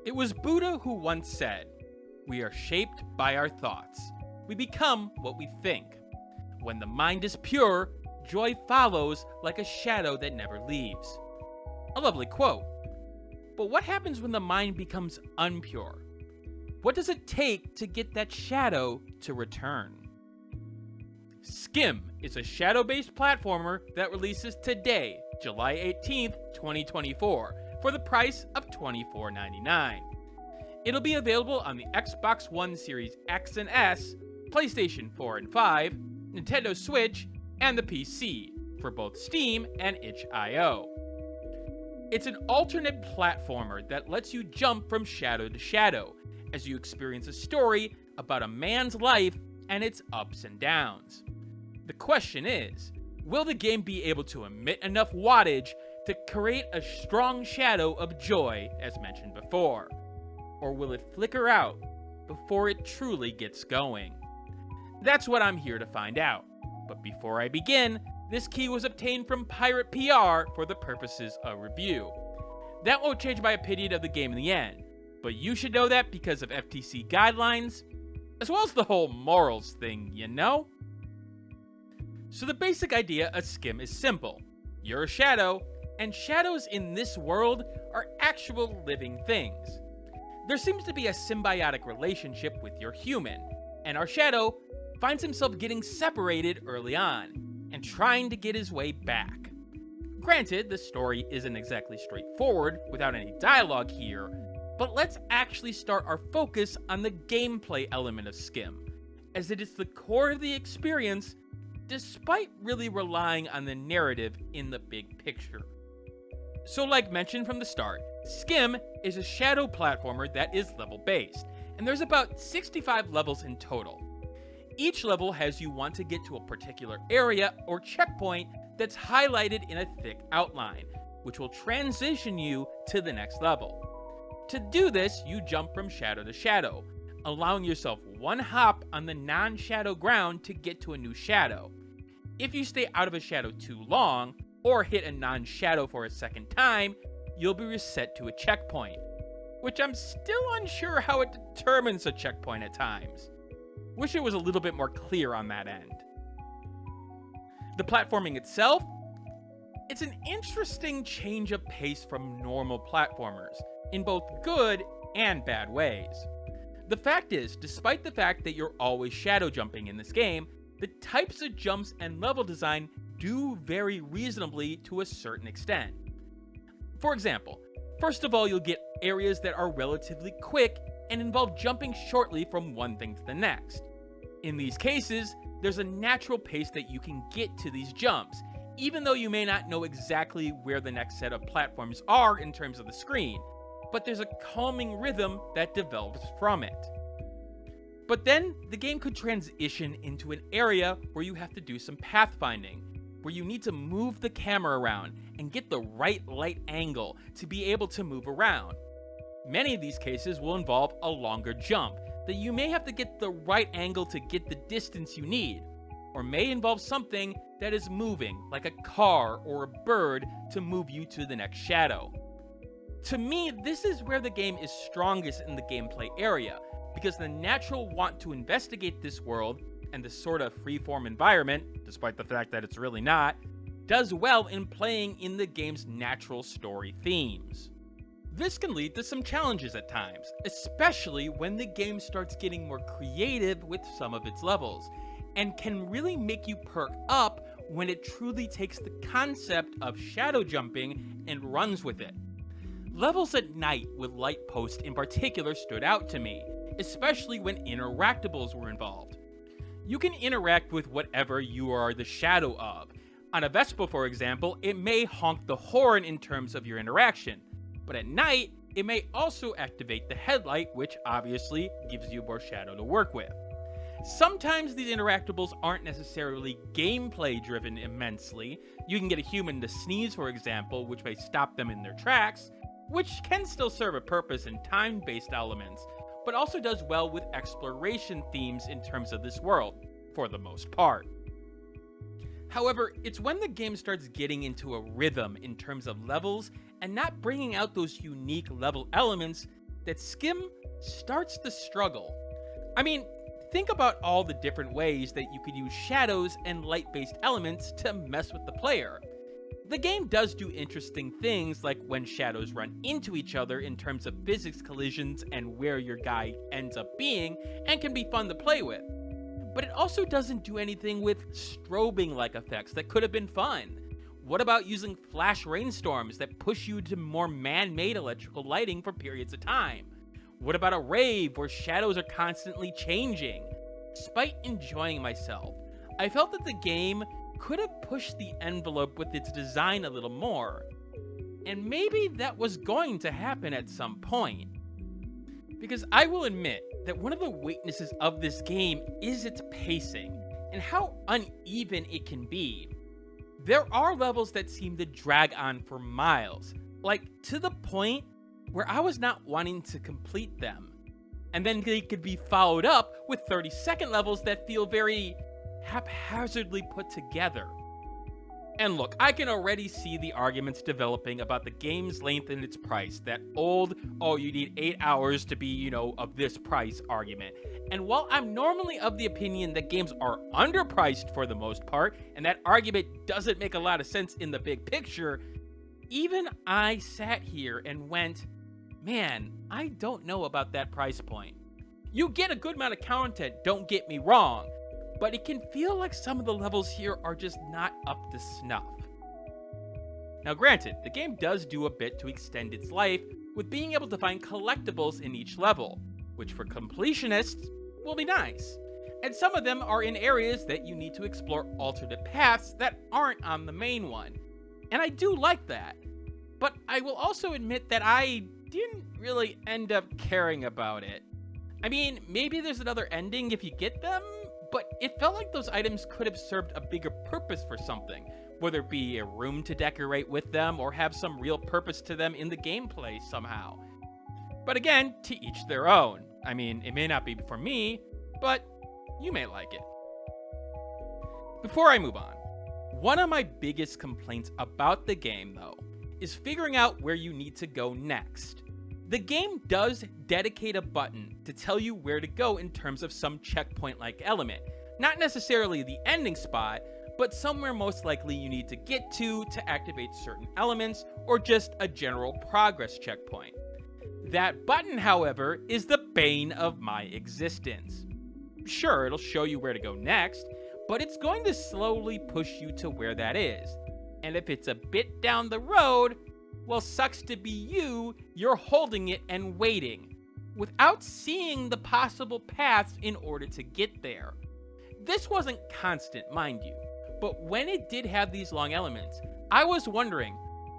It was Buddha who once said, "We are shaped by our thoughts. We become what we think. When the mind is pure, joy follows like a shadow that never leaves." A lovely quote. But what happens when the mind becomes unpure? What does it take to get that shadow to return? Schim is a shadow-based platformer that releases today, July 18th, 2024, for the price of $24.99. It'll be available on the Xbox One Series X and S, PlayStation 4 and 5, Nintendo Switch, and the PC, for both Steam and itch.io. It's an alternate platformer that lets you jump from shadow to shadow, as you experience a story about a man's life and its ups and downs. The question is, will the game be able to emit enough wattage to create a strong shadow of joy, as mentioned before? Or will it flicker out before it truly gets going? That's what I'm here to find out. But before I begin, this key was obtained from Pirate PR for the purposes of review. That won't change my opinion of the game in the end, but you should know that because of FTC guidelines, as well as the whole morals thing, you know? So the basic idea of Schim is simple. You're a shadow, and shadows in this world are actual living things. There seems to be a symbiotic relationship with your human, and our shadow finds himself getting separated early on, and trying to get his way back. Granted, the story isn't exactly straightforward without any dialogue here, but let's actually start our focus on the gameplay element of Schim, as it is the core of the experience, despite really relying on the narrative in the big picture. So like mentioned from the start, Schim is a shadow platformer that is level-based, and there's about 65 levels in total. Each level has you want to get to a particular area or checkpoint that's highlighted in a thick outline, which will transition you to the next level. To do this, you jump from shadow to shadow, allowing yourself one hop on the non-shadow ground to get to a new shadow. If you stay out of a shadow too long, or hit a non-shadow for a second time, you'll be reset to a checkpoint, which I'm still unsure how it determines a checkpoint at times. Wish it was a little bit more clear on that end. The platforming itself, it's an interesting change of pace from normal platformers, in both good and bad ways. The fact is, despite the fact that you're always shadow jumping in this game, the types of jumps and level design do vary reasonably to a certain extent. For example, first of all, you'll get areas that are relatively quick and involve jumping shortly from one thing to the next. In these cases, there's a natural pace that you can get to these jumps, even though you may not know exactly where the next set of platforms are in terms of the screen, but there's a calming rhythm that develops from it. But then, the game could transition into an area where you have to do some pathfinding, where you need to move the camera around and get the right light angle to be able to move around. Many of these cases will involve a longer jump that you may have to get the right angle to get the distance you need, or may involve something that is moving, like a car or a bird, to move you to the next shadow. To me, this is where the game is strongest in the gameplay area, because the natural want to investigate this world and this sort of freeform environment, despite the fact that it's really not, does well in playing in the game's natural story themes. This can lead to some challenges at times, especially when the game starts getting more creative with some of its levels, and can really make you perk up when it truly takes the concept of shadow jumping and runs with it. Levels at night with Light Post in particular stood out to me, especially when interactables were involved. You can interact with whatever you are the shadow of. On a Vespa, for example, it may honk the horn in terms of your interaction, but at night, it may also activate the headlight, which obviously gives you more shadow to work with. Sometimes these interactables aren't necessarily gameplay driven immensely. You can get a human to sneeze, for example, which may stop them in their tracks, which can still serve a purpose in time-based elements, but also does well with exploration themes in terms of this world, for the most part. However, it's when the game starts getting into a rhythm in terms of levels and not bringing out those unique level elements that Schim starts to struggle. I mean, think about all the different ways that you could use shadows and light-based elements to mess with the player. The game does do interesting things like when shadows run into each other in terms of physics collisions and where your guy ends up being, and can be fun to play with. But it also doesn't do anything with strobing-like effects that could have been fun. What about using flash rainstorms that push you to more man-made electrical lighting for periods of time? What about a rave where shadows are constantly changing? Despite enjoying myself, I felt that the game could have pushed the envelope with its design a little more. And maybe that was going to happen at some point. Because I will admit that one of the weaknesses of this game is its pacing, and how uneven it can be. There are levels that seem to drag on for miles, like to the point where I was not wanting to complete them. And then they could be followed up with 30-second levels that feel very haphazardly put together. And look, I can already see the arguments developing about the game's length and its price. That old, oh, you need 8 hours to be, of this price argument. And while I'm normally of the opinion that games are underpriced for the most part, and that argument doesn't make a lot of sense in the big picture, even I sat here and went, man, I don't know about that price point. You get a good amount of content, don't get me wrong, but it can feel like some of the levels here are just not up to snuff. Now granted, the game does do a bit to extend its life with being able to find collectibles in each level, which for completionists will be nice. And some of them are in areas that you need to explore alternate paths that aren't on the main one. And I do like that. But I will also admit that I didn't really end up caring about it. I mean, maybe there's another ending if you get them, but it felt like those items could have served a bigger purpose for something, whether it be a room to decorate with them or have some real purpose to them in the gameplay somehow. But again, to each their own. I mean, it may not be for me, but you may like it. Before I move on, one of my biggest complaints about the game, though, is figuring out where you need to go next. The game does dedicate a button to tell you where to go in terms of some checkpoint-like element. Not necessarily the ending spot, but somewhere most likely you need to get to activate certain elements, or just a general progress checkpoint. That button, however, is the bane of my existence. Sure, it'll show you where to go next, but it's going to slowly push you to where that is. And if it's a bit down the road, well, sucks to be you, you're holding it and waiting, without seeing the possible paths in order to get there. This wasn't constant, mind you, but when it did have these long elements, I was wondering,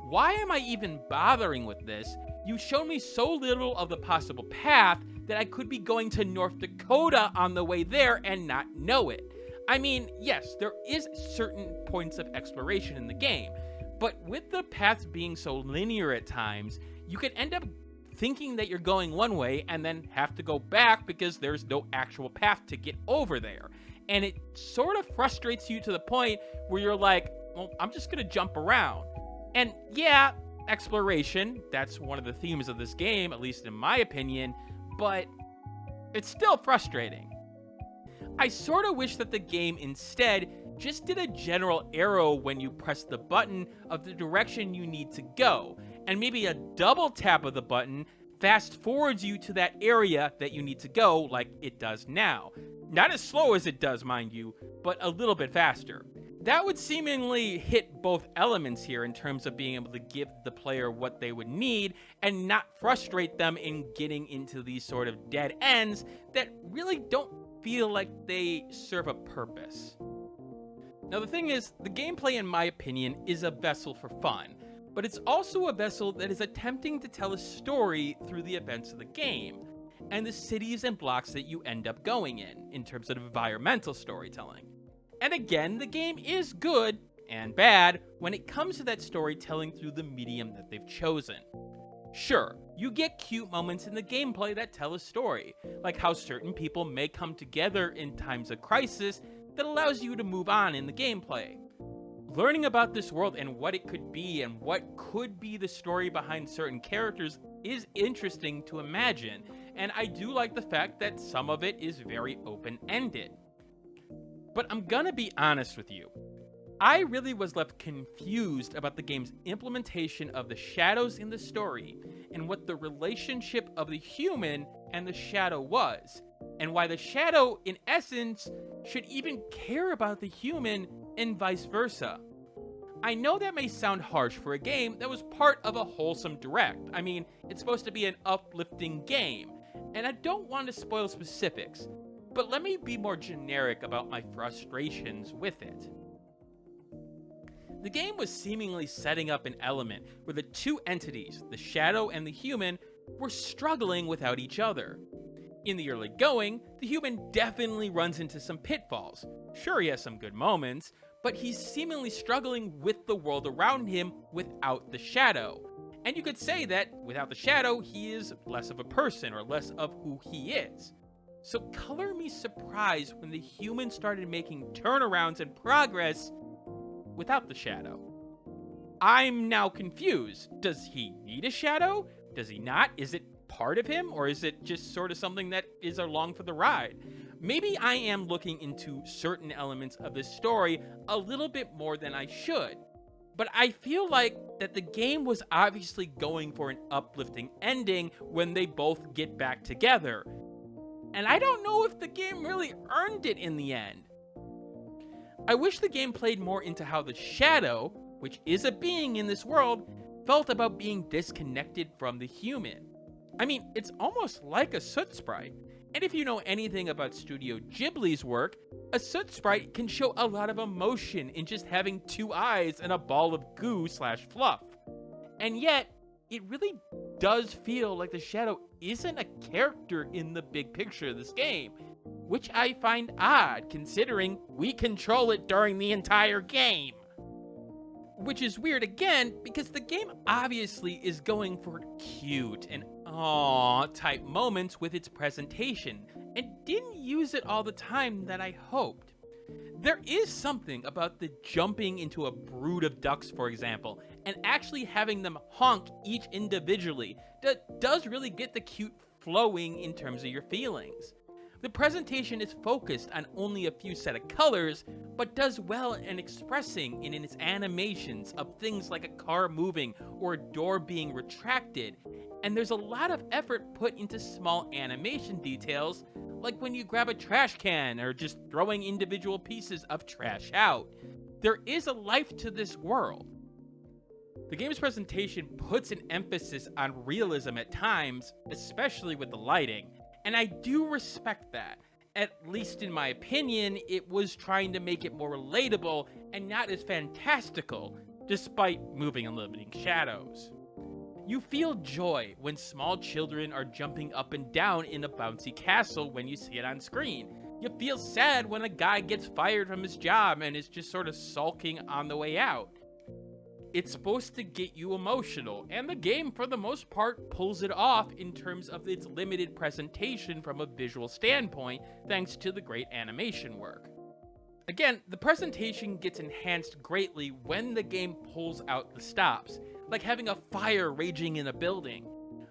why am I even bothering with this? You showed me so little of the possible path that I could be going to North Dakota on the way there and not know it. I mean, yes, there is certain points of exploration in the game, but with the paths being so linear at times, you could end up thinking that you're going one way and then have to go back because there's no actual path to get over there. And it sort of frustrates you to the point where you're like, well, I'm just gonna jump around. And yeah, exploration, that's one of the themes of this game, at least in my opinion, but it's still frustrating. I sort of wish that the game instead just did a general arrow when you press the button of the direction you need to go, and maybe a double tap of the button fast forwards you to that area that you need to go like it does now. Not as slow as it does, mind you, but a little bit faster. That would seemingly hit both elements here in terms of being able to give the player what they would need and not frustrate them in getting into these sort of dead ends that really don't feel like they serve a purpose. Now the thing is, the gameplay in my opinion is a vessel for fun, but it's also a vessel that is attempting to tell a story through the events of the game, and the cities and blocks that you end up going in terms of environmental storytelling. And again, the game is good and bad when it comes to that storytelling through the medium that they've chosen. Sure, you get cute moments in the gameplay that tell a story, like how certain people may come together in times of crisis that allows you to move on in the gameplay. Learning about this world and what it could be and what could be the story behind certain characters is interesting to imagine, and I do like the fact that some of it is very open-ended. But I'm gonna be honest with you. I really was left confused about the game's implementation of the shadows in the story and what the relationship of the human and the shadow was, and why the shadow, in essence, should even care about the human and vice versa. I know that may sound harsh for a game that was part of a wholesome direct. I mean, it's supposed to be an uplifting game, and I don't want to spoil specifics, but let me be more generic about my frustrations with it. The game was seemingly setting up an element where the two entities, the shadow and the human, were struggling without each other. In the early going, the human definitely runs into some pitfalls. Sure, he has some good moments, but he's seemingly struggling with the world around him without the shadow. And you could say that without the shadow, he is less of a person or less of who he is. So color me surprised when the human started making turnarounds and progress without the shadow. I'm now confused. Does he need a shadow? Does he not? Is it part of him, or is it just sort of something that is along for the ride? Maybe I am looking into certain elements of this story a little bit more than I should, but I feel like that the game was obviously going for an uplifting ending when they both get back together, and I don't know if the game really earned it in the end. I wish the game played more into how the shadow, which is a being in this world, felt about being disconnected from the human. I mean, it's almost like a soot sprite. And if you know anything about Studio Ghibli's work, a soot sprite can show a lot of emotion in just having two eyes and a ball of goo/fluff. And yet, it really does feel like the shadow isn't a character in the big picture of this game, which I find odd considering we control it during the entire game. Which is weird again, because the game obviously is going for cute and aww type moments with its presentation, and didn't use it all the time that I hoped. There is something about the jumping into a brood of ducks, for example, and actually having them honk each individually that does really get the cute flowing in terms of your feelings. The presentation is focused on only a few set of colors, but does well in expressing in its animations of things like a car moving or a door being retracted, and there's a lot of effort put into small animation details, like when you grab a trash can or just throwing individual pieces of trash out. There is a life to this world. The game's presentation puts an emphasis on realism at times, especially with the lighting, and I do respect that. At least in my opinion, it was trying to make it more relatable and not as fantastical, despite moving and limiting shadows. You feel joy when small children are jumping up and down in a bouncy castle when you see it on screen. You feel sad when a guy gets fired from his job and is just sort of sulking on the way out. It's supposed to get you emotional, and the game for the most part pulls it off in terms of its limited presentation from a visual standpoint, thanks to the great animation work. Again, the presentation gets enhanced greatly when the game pulls out the stops, like having a fire raging in a building.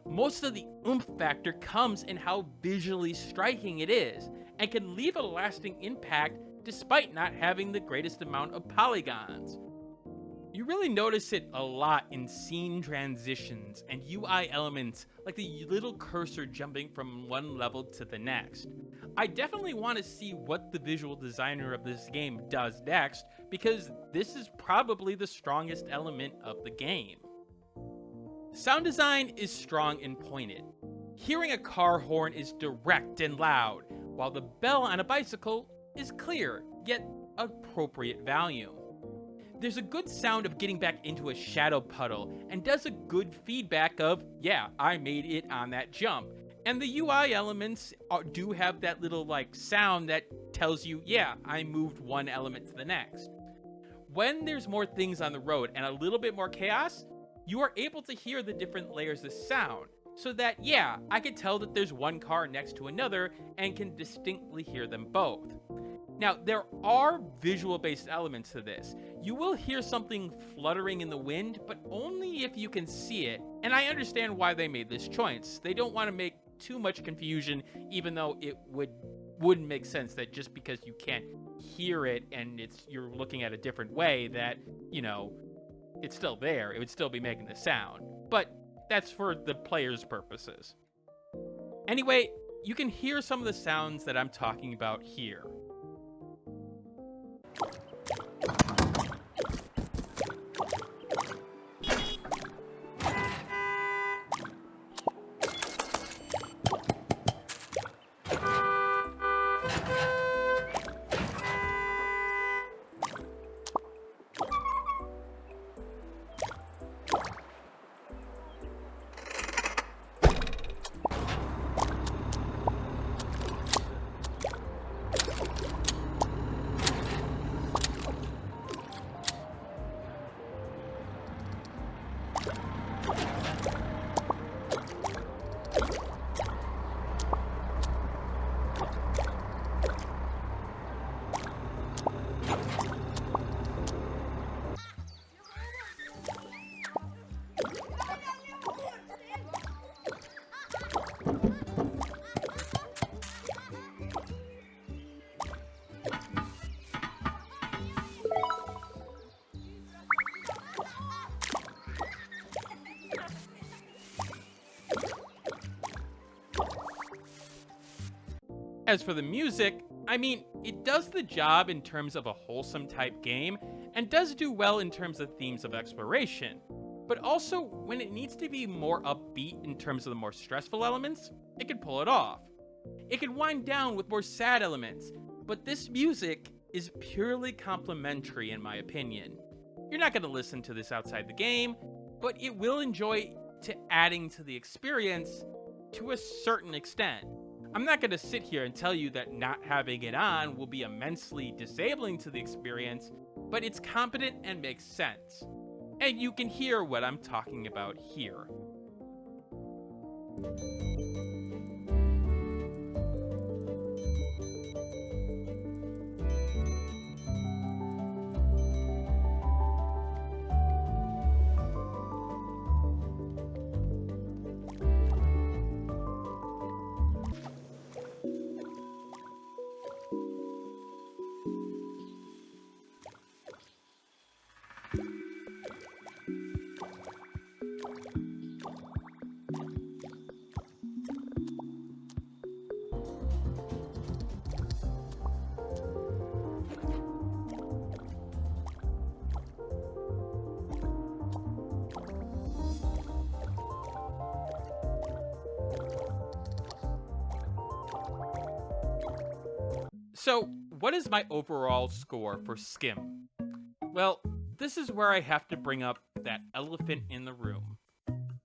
Most of the oomph factor comes in how visually striking it is, and can leave a lasting impact despite not having the greatest amount of polygons. You really notice it a lot in scene transitions and UI elements like the little cursor jumping from one level to the next. I definitely want to see what the visual designer of this game does next, because this is probably the strongest element of the game. Sound design is strong and pointed. Hearing a car horn is direct and loud, while the bell on a bicycle is clear, yet appropriate volume. There's a good sound of getting back into a shadow puddle, and does a good feedback of, yeah, I made it on that jump. And the UI elements do have that little sound that tells you, yeah, I moved one element to the next. When there's more things on the road and a little bit more chaos, you are able to hear the different layers of sound, so that, yeah, I can tell that there's one car next to another and can distinctly hear them both. Now, there are visual-based elements to this. You will hear something fluttering in the wind, but only if you can see it, and I understand why they made this choice. They don't want to make too much confusion, even though it wouldn't make sense that just because you can't hear it and you're looking at a different way that, it's still there. It would still be making the sound. But that's for the player's purposes. Anyway, you can hear some of the sounds that I'm talking about here. As for the music, it does the job in terms of a wholesome type game, and does do well in terms of themes of exploration. But also, when it needs to be more upbeat in terms of the more stressful elements, it can pull it off. It can wind down with more sad elements, but this music is purely complimentary in my opinion. You're not going to listen to this outside the game, but it will enjoy to adding to the experience to a certain extent. I'm not going to sit here and tell you that not having it on will be immensely disabling to the experience, but it's competent and makes sense. And you can hear what I'm talking about here. So, what is my overall score for Schim? Well, this is where I have to bring up that elephant in the room.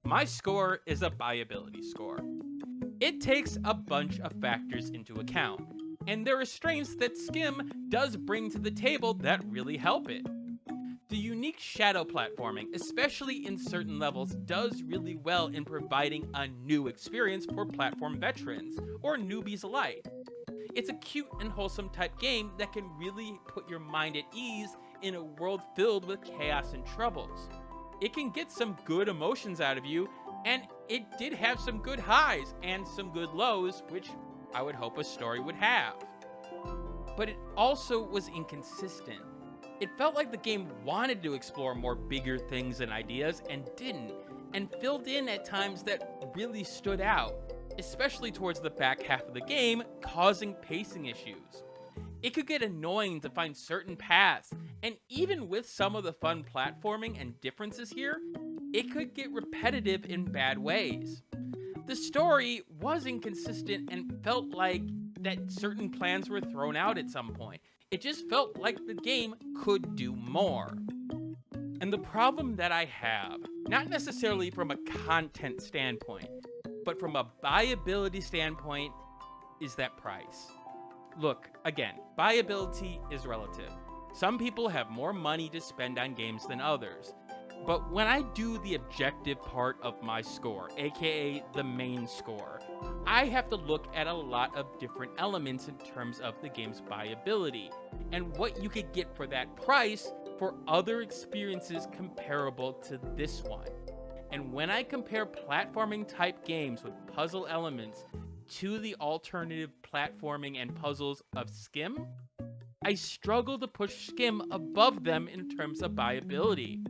My score is a buyability score. It takes a bunch of factors into account, and there are strengths that Schim does bring to the table that really help it. The unique shadow platforming, especially in certain levels, does really well in providing a new experience for platform veterans, or newbies alike. It's a cute and wholesome type game that can really put your mind at ease in a world filled with chaos and troubles. It can get some good emotions out of you, and it did have some good highs and some good lows, which I would hope a story would have. But it also was inconsistent. It felt like the game wanted to explore more bigger things and ideas and didn't, and filled in at times that really stood out, especially towards the back half of the game, causing pacing issues. It could get annoying to find certain paths, and even with some of the fun platforming and differences here, it could get repetitive in bad ways. The story was inconsistent and felt like that certain plans were thrown out at some point. It just felt like the game could do more. And the problem that I have, not necessarily from a content standpoint, but from a buyability standpoint, is that price. Look, again, buyability is relative. Some people have more money to spend on games than others. But when I do the objective part of my score, aka the main score, I have to look at a lot of different elements in terms of the game's buyability and what you could get for that price for other experiences comparable to this one. And when I compare platforming type games with puzzle elements to the alternative platforming and puzzles of Schim, I struggle to push Schim above them in terms of buyability.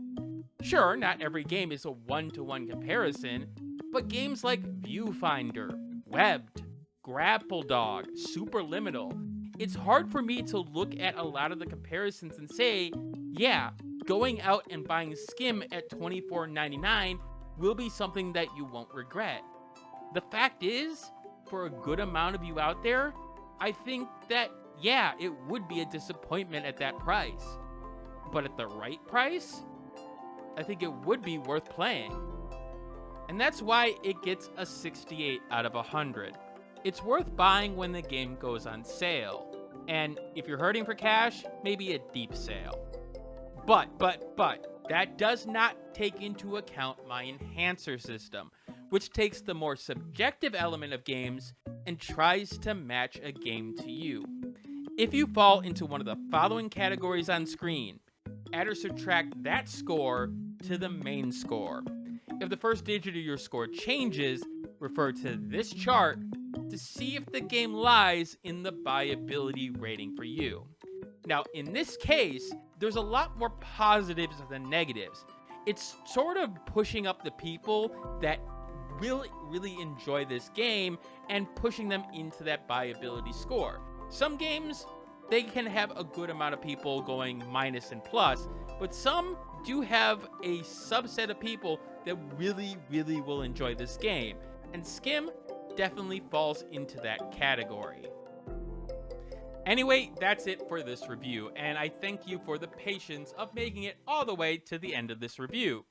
Sure, not every game is a one-to-one comparison, but games like Viewfinder, Webbed, Grapple Dog, Superliminal, it's hard for me to look at a lot of the comparisons and say, yeah, going out and buying Schim at $24.99 will be something that you won't regret. The fact is, for a good amount of you out there, I think that, yeah, it would be a disappointment at that price. But at the right price, I think it would be worth playing. And that's why it gets a 68 out of 100. It's worth buying when the game goes on sale. And if you're hurting for cash, maybe a deep sale. But, that does not take into account my enhancer system, which takes the more subjective element of games and tries to match a game to you. If you fall into one of the following categories on screen, add or subtract that score to the main score. If the first digit of your score changes, refer to this chart to see if the game lies in the buyability rating for you. Now, in this case, there's a lot more positives than negatives. It's sort of pushing up the people that really enjoy this game and pushing them into that buyability score. Some games, they can have a good amount of people going minus and plus, but some do have a subset of people that really will enjoy this game, and Schim definitely falls into that category. Anyway, that's it for this review, and I thank you for the patience of making it all the way to the end of this review.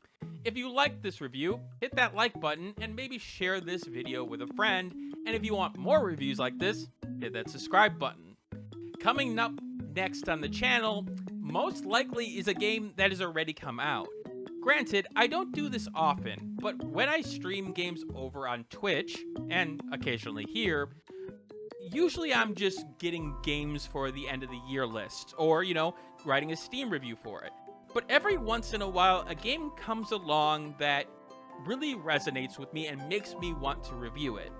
If you liked this review, hit that like button and maybe share this video with a friend, and if you want more reviews like this, hit that subscribe button. Coming up next on the channel, most likely is a game that has already come out. Granted, I don't do this often, but when I stream games over on Twitch, and occasionally here, usually I'm just getting games for the end of the year list, or, writing a Steam review for it. But every once in a while, a game comes along that really resonates with me and makes me want to review it.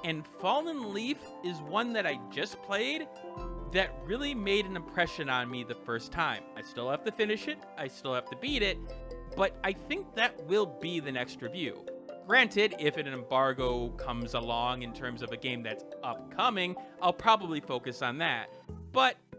And Fallen Leaf is one that I just played that really made an impression on me the first time. I still have to finish it, I still have to beat it, but I think that will be the next review. Granted, if an embargo comes along in terms of a game that's upcoming, I'll probably focus on that. But